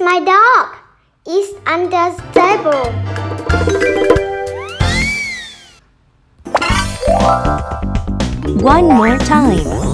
my dog. It's under the table. One more time.